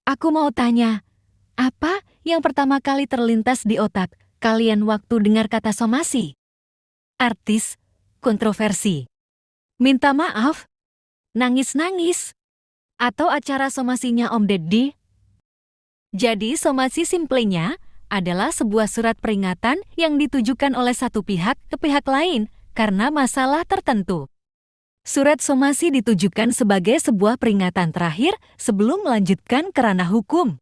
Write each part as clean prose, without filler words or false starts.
Aku mau tanya, apa yang pertama kali terlintas di otak kalian waktu dengar kata somasi? Artis, kontroversi, minta maaf, nangis-nangis, atau acara somasinya Om Deddy? Jadi somasi simplenya adalah sebuah surat peringatan yang ditujukan oleh satu pihak ke pihak lain karena masalah tertentu. Surat somasi ditujukan sebagai sebuah peringatan terakhir sebelum melanjutkan ke ranah hukum.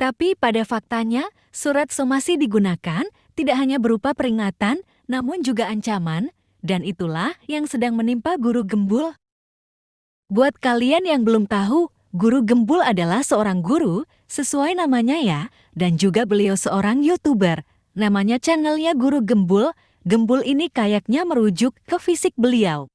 Tapi pada faktanya, surat somasi digunakan tidak hanya berupa peringatan, namun juga ancaman, dan itulah yang sedang menimpa Guru Gembul. Buat kalian yang belum tahu, Guru Gembul adalah seorang guru, sesuai namanya ya, dan juga beliau seorang YouTuber. Namanya channelnya Guru Gembul. Gembul ini kayaknya merujuk ke fisik beliau.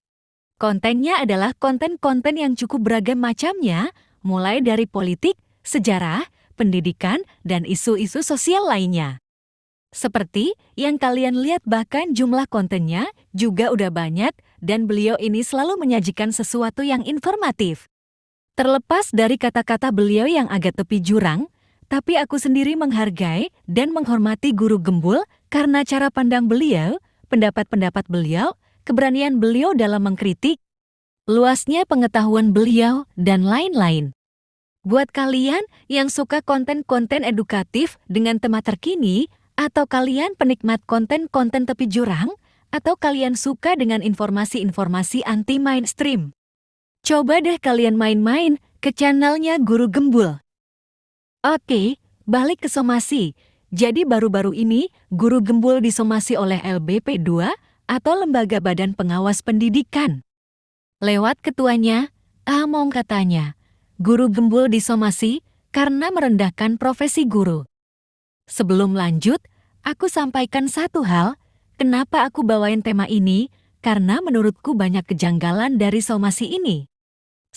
Kontennya adalah konten-konten yang cukup beragam macamnya, mulai dari politik, sejarah, pendidikan, dan isu-isu sosial lainnya. Seperti yang kalian lihat, bahkan jumlah kontennya juga udah banyak dan beliau ini selalu menyajikan sesuatu yang informatif. Terlepas dari kata-kata beliau yang agak tepi jurang, tapi aku sendiri menghargai dan menghormati Guru Gembul karena cara pandang beliau, pendapat-pendapat beliau, keberanian beliau dalam mengkritik, luasnya pengetahuan beliau, dan lain-lain. Buat kalian yang suka konten-konten edukatif dengan tema terkini, atau kalian penikmat konten-konten tepi jurang, atau kalian suka dengan informasi-informasi anti-mainstream, coba deh kalian main-main ke channelnya Guru Gembul. Oke, balik ke somasi. Jadi baru-baru ini, Guru Gembul disomasi oleh LBP 2 atau Lembaga Badan Pengawas Pendidikan. Lewat ketuanya, Among katanya, Guru Gembul disomasi karena merendahkan profesi guru. Sebelum lanjut, aku sampaikan satu hal, kenapa aku bawain tema ini, karena menurutku banyak kejanggalan dari somasi ini.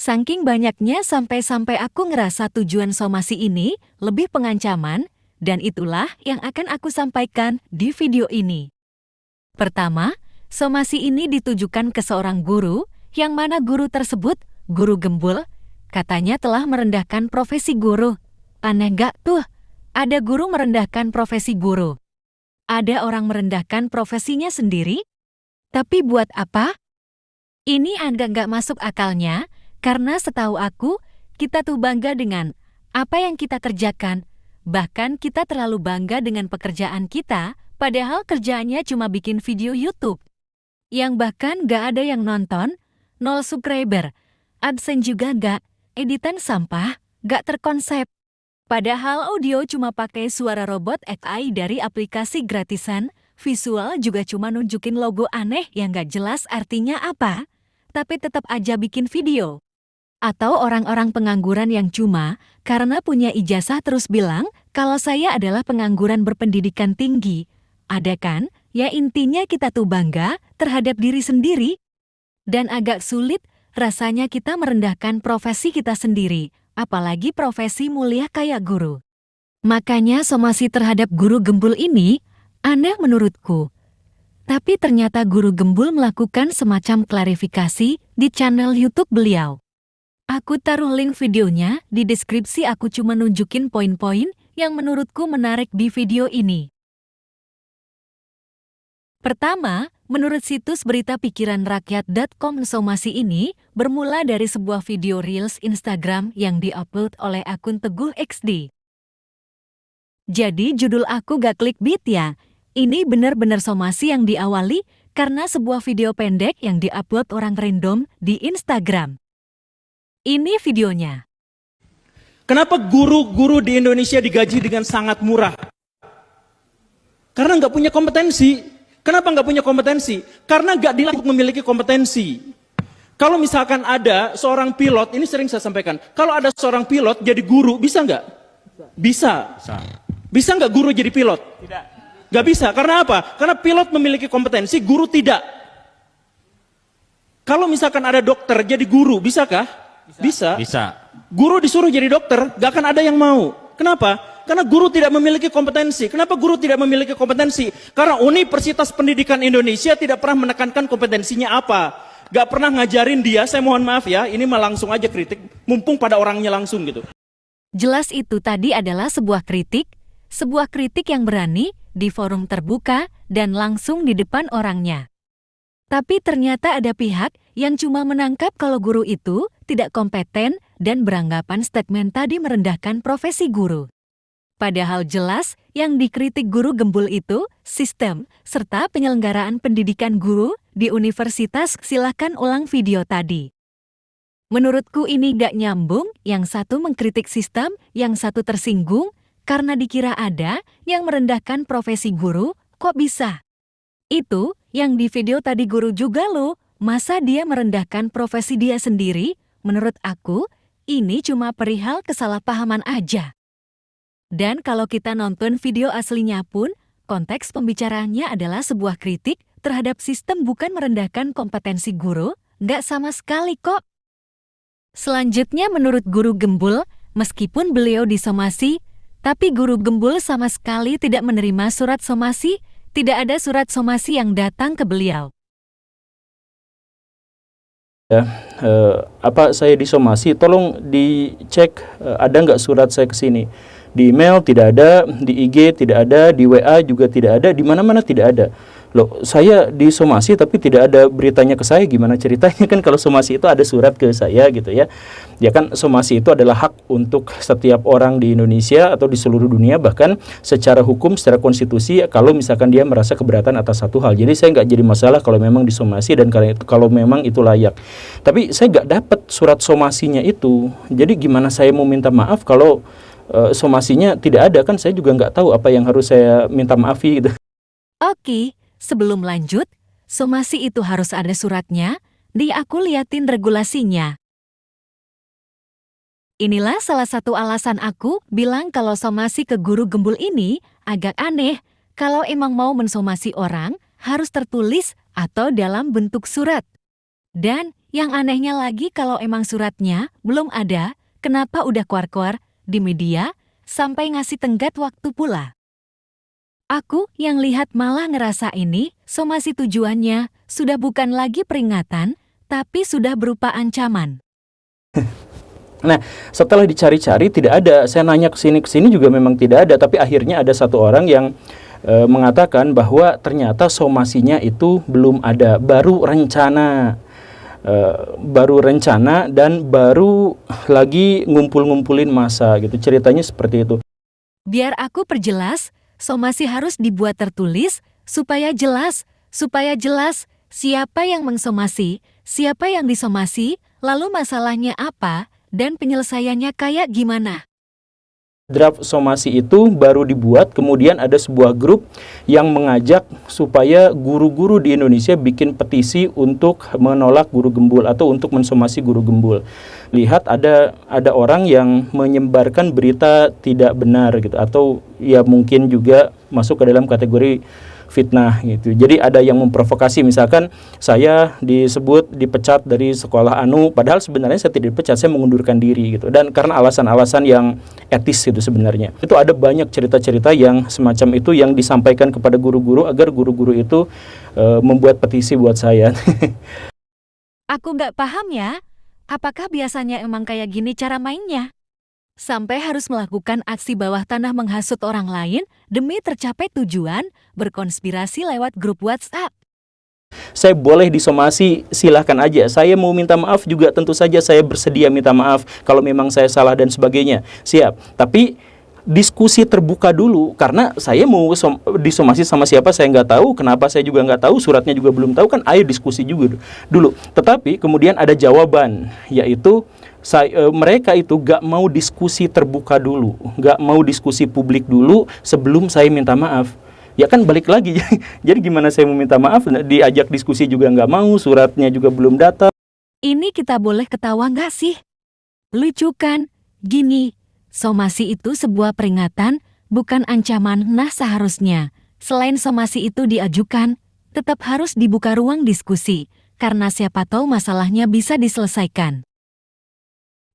Saking banyaknya sampai-sampai aku ngerasa tujuan somasi ini lebih pengancaman, dan itulah yang akan aku sampaikan di video ini. Pertama, somasi ini ditujukan ke seorang guru, yang mana guru tersebut, Guru Gembul, katanya telah merendahkan profesi guru. Aneh gak tuh? Ada guru merendahkan profesi guru. Ada orang merendahkan profesinya sendiri? Tapi buat apa? Ini agak gak masuk akalnya, karena setahu aku, kita tuh bangga dengan apa yang kita kerjakan. Bahkan kita terlalu bangga dengan pekerjaan kita, padahal kerjaannya cuma bikin video YouTube. Yang bahkan gak ada yang nonton, 0 subscriber, AdSense juga gak, editan sampah, gak terkonsep. Padahal audio cuma pakai suara robot AI dari aplikasi gratisan, visual juga cuma nunjukin logo aneh yang gak jelas artinya apa, tapi tetap aja bikin video. Atau orang-orang pengangguran yang cuma karena punya ijazah terus bilang kalau saya adalah pengangguran berpendidikan tinggi. Ada kan? Ya intinya kita tuh bangga terhadap diri sendiri. Dan agak sulit rasanya kita merendahkan profesi kita sendiri, apalagi profesi mulia kayak guru. Makanya somasi terhadap Guru Gembul ini aneh menurutku. Tapi ternyata Guru Gembul melakukan semacam klarifikasi di channel YouTube beliau. Aku taruh link videonya di deskripsi, aku cuma nunjukin poin-poin yang menurutku menarik di video ini. Pertama, menurut situs berita pikiranrakyat.com, somasi ini bermula dari sebuah video Reels Instagram yang diupload oleh akun Teguh XD. Jadi judul aku gak clickbait ya, ini benar-benar somasi yang diawali karena sebuah video pendek yang diupload orang random di Instagram. Ini videonya. Kenapa guru-guru di Indonesia digaji dengan sangat murah? Karena nggak punya kompetensi. Kenapa nggak punya kompetensi? Karena nggak dilatih memiliki kompetensi. Kalau misalkan ada seorang pilot, ini sering saya sampaikan, kalau ada seorang pilot jadi guru, bisa nggak? Bisa. Bisa nggak guru jadi pilot? Tidak. Nggak bisa. Karena apa? Karena pilot memiliki kompetensi, guru tidak. Kalau misalkan ada dokter jadi guru, bisakah? Bisa. Bisa. Guru disuruh jadi dokter, gak akan ada yang mau. Kenapa? Karena guru tidak memiliki kompetensi. Kenapa guru tidak memiliki kompetensi? Karena Universitas Pendidikan Indonesia tidak pernah menekankan kompetensinya apa. Gak pernah ngajarin dia, saya mohon maaf ya, ini mah langsung aja kritik, mumpung pada orangnya langsung gitu. Jelas itu tadi adalah sebuah kritik yang berani, di forum terbuka, dan langsung di depan orangnya. Tapi ternyata ada pihak yang cuma menangkap kalau guru itu tidak kompeten dan beranggapan statement tadi merendahkan profesi guru. Padahal jelas yang dikritik guru gembul itu sistem serta penyelenggaraan pendidikan guru di universitas. Silakan ulang video tadi. Menurutku ini gak nyambung, yang satu mengkritik sistem, yang satu tersinggung, karena dikira ada yang merendahkan profesi guru, kok bisa? Itu, yang di video tadi guru juga loh, masa dia merendahkan profesi dia sendiri? Menurut aku, ini cuma perihal kesalahpahaman aja. Dan kalau kita nonton video aslinya pun, konteks pembicaraannya adalah sebuah kritik terhadap sistem bukan merendahkan kompetensi guru, nggak sama sekali kok. Selanjutnya menurut guru gembul, meskipun beliau disomasi, tapi guru gembul sama sekali tidak menerima surat somasi, tidak ada surat somasi yang datang ke beliau. Saya disomasi, tolong dicek ada nggak surat saya ke sini. Di email tidak ada, di IG tidak ada, di WA juga tidak ada, di mana-mana tidak ada. Loh, saya disomasi tapi tidak ada beritanya ke saya, gimana ceritanya? Kan kalau somasi itu ada surat ke saya gitu ya. Ya kan, somasi itu adalah hak untuk setiap orang di Indonesia atau di seluruh dunia, bahkan secara hukum, secara konstitusi, kalau misalkan dia merasa keberatan atas satu hal. Jadi saya nggak jadi masalah kalau memang disomasi dan kalau memang itu layak. Tapi saya nggak dapat surat somasinya itu. Jadi gimana saya mau minta maaf kalau somasinya tidak ada? Kan saya juga nggak tahu apa yang harus saya minta maafi gitu. Oke. Sebelum lanjut, somasi itu harus ada suratnya, aku liatin regulasinya. Inilah salah satu alasan aku bilang kalau somasi ke guru gembul ini agak aneh. Kalau emang mau mensomasi orang, harus tertulis atau dalam bentuk surat. Dan yang anehnya lagi kalau emang suratnya belum ada, kenapa udah keluar-keluar di media sampai ngasih tenggat waktu pula? Aku yang lihat malah ngerasa ini, somasi tujuannya sudah bukan lagi peringatan, tapi sudah berupa ancaman. Nah, setelah dicari-cari tidak ada. Saya nanya ke sini juga memang tidak ada. Tapi akhirnya ada satu orang yang mengatakan bahwa ternyata somasinya itu belum ada, baru rencana dan baru lagi ngumpulin massa gitu. Ceritanya seperti itu. Biar aku perjelas. Somasi harus dibuat tertulis supaya jelas siapa yang mensomasi, siapa yang disomasi, lalu masalahnya apa, dan penyelesaiannya kayak gimana. Draft somasi itu baru dibuat, kemudian ada sebuah grup yang mengajak supaya guru-guru di Indonesia bikin petisi untuk menolak guru gembul atau untuk mensomasi guru gembul. Lihat ada orang yang menyebarkan berita tidak benar gitu, atau ya mungkin juga masuk ke dalam kategori fitnah gitu. Jadi ada yang memprovokasi, misalkan saya dipecat dari sekolah anu, padahal sebenarnya saya tidak dipecat, saya mengundurkan diri gitu. Dan karena alasan-alasan yang etis itu sebenarnya. Itu ada banyak cerita-cerita yang semacam itu yang disampaikan kepada guru-guru agar guru-guru itu membuat petisi buat saya. Aku nggak paham ya, apakah biasanya emang kayak gini cara mainnya? Sampai harus melakukan aksi bawah tanah menghasut orang lain demi tercapai tujuan berkonspirasi lewat grup WhatsApp. Saya boleh disomasi, silahkan aja. Saya mau minta maaf juga tentu saja saya bersedia minta maaf kalau memang saya salah dan sebagainya. Siap. Tapi diskusi terbuka dulu, karena saya mau disomasi sama siapa saya nggak tahu, kenapa saya juga nggak tahu, suratnya juga belum tahu, kan ayo diskusi juga dulu. Tetapi kemudian ada jawaban, yaitu mereka itu gak mau diskusi terbuka dulu, gak mau diskusi publik dulu sebelum saya minta maaf. Ya kan balik lagi, jadi gimana saya mau minta maaf, diajak diskusi juga nggak mau, suratnya juga belum datang. Ini kita boleh ketawa nggak sih? Lucu kan? Gini, somasi itu sebuah peringatan, bukan ancaman. Nah seharusnya, selain somasi itu diajukan, tetap harus dibuka ruang diskusi, karena siapa tahu masalahnya bisa diselesaikan.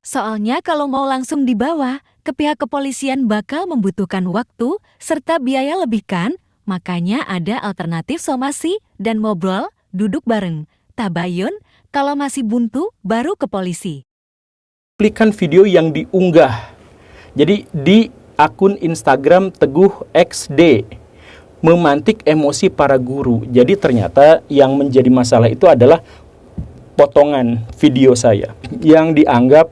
Soalnya kalau mau langsung dibawa, ke pihak kepolisian bakal membutuhkan waktu serta biaya lebih kan? Makanya ada alternatif somasi dan ngobrol, duduk bareng, tabayun, kalau masih buntu baru ke polisi. Cuplikan video yang diunggah Jadi di akun Instagram Teguh XD memantik emosi para guru. Jadi ternyata yang menjadi masalah itu adalah potongan video saya yang dianggap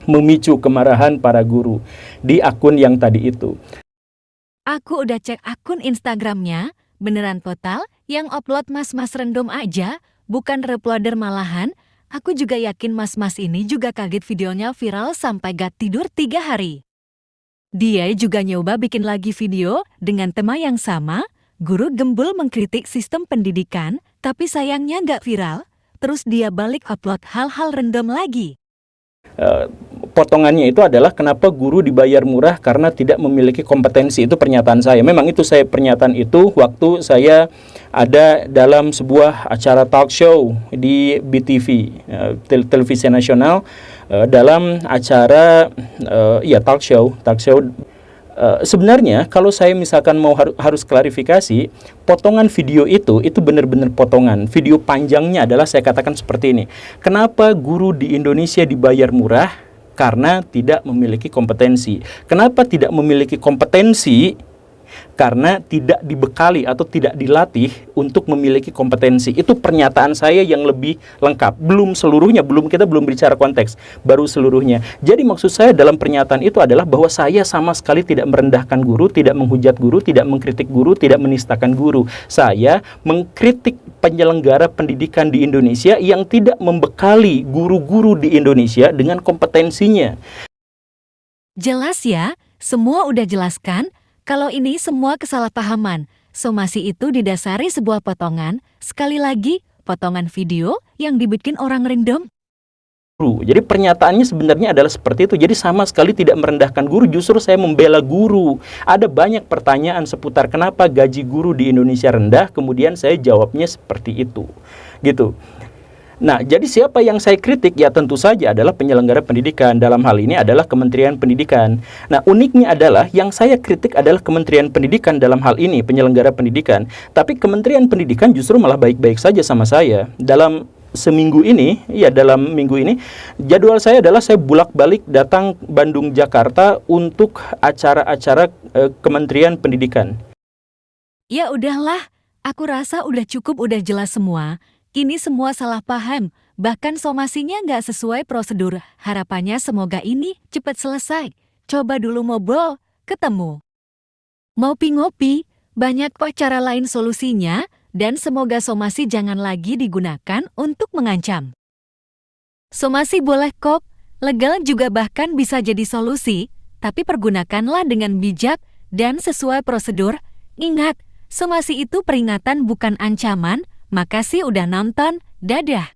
memicu kemarahan para guru di akun yang tadi itu. Aku udah cek akun Instagramnya, beneran total, yang upload mas-mas random aja, bukan reploader malahan. Aku juga yakin mas-mas ini juga kaget videonya viral sampai gak tidur 3 hari. Dia juga nyoba bikin lagi video dengan tema yang sama, guru gembul mengkritik sistem pendidikan, tapi sayangnya gak viral, terus dia balik upload hal-hal random lagi. Potongannya itu adalah kenapa guru dibayar murah karena tidak memiliki kompetensi. Itu pernyataan saya. Memang itu pernyataan itu waktu saya ada dalam sebuah acara talk show di BTV, televisi nasional, dalam acara talk show. Sebenarnya kalau saya misalkan mau harus klarifikasi, potongan video itu benar-benar potongan. Video panjangnya adalah saya katakan seperti ini. Kenapa guru di Indonesia dibayar murah? Karena tidak memiliki kompetensi. Kenapa tidak memiliki kompetensi? Karena tidak dibekali atau tidak dilatih untuk memiliki kompetensi. Itu pernyataan saya yang lebih lengkap. Belum seluruhnya, kita belum bicara konteks, baru seluruhnya. Jadi maksud saya dalam pernyataan itu adalah bahwa saya sama sekali tidak merendahkan guru, tidak menghujat guru, tidak mengkritik guru, tidak menistakan guru. Saya mengkritik penyelenggara pendidikan di Indonesia yang tidak membekali guru-guru di Indonesia dengan kompetensinya. Jelas ya, semua udah jelaskan. Kalau ini semua kesalahpahaman, somasi itu didasari sebuah potongan, sekali lagi, potongan video yang dibikin orang random. Jadi pernyataannya sebenarnya adalah seperti itu. Jadi sama sekali tidak merendahkan guru, justru saya membela guru. Ada banyak pertanyaan seputar kenapa gaji guru di Indonesia rendah, kemudian saya jawabnya seperti itu. Gitu. Nah, jadi siapa yang saya kritik? Ya tentu saja adalah penyelenggara pendidikan. Dalam hal ini adalah Kementerian Pendidikan. Nah, uniknya adalah yang saya kritik adalah Kementerian Pendidikan dalam hal ini, penyelenggara pendidikan. Tapi Kementerian Pendidikan justru malah baik-baik saja sama saya. Dalam minggu ini, jadwal saya adalah saya bolak-balik datang Bandung, Jakarta untuk acara-acara Kementerian Pendidikan. Ya udahlah, aku rasa udah cukup, udah jelas semua. Ini semua salah paham, bahkan somasinya nggak sesuai prosedur. Harapannya semoga ini cepat selesai. Coba dulu ngobrol, ketemu. Ngopi-ngopi, banyak kok cara lain solusinya, dan semoga somasi jangan lagi digunakan untuk mengancam. Somasi boleh kok, legal juga bahkan bisa jadi solusi, tapi pergunakanlah dengan bijak dan sesuai prosedur. Ingat, somasi itu peringatan bukan ancaman. Makasih udah nonton, dadah.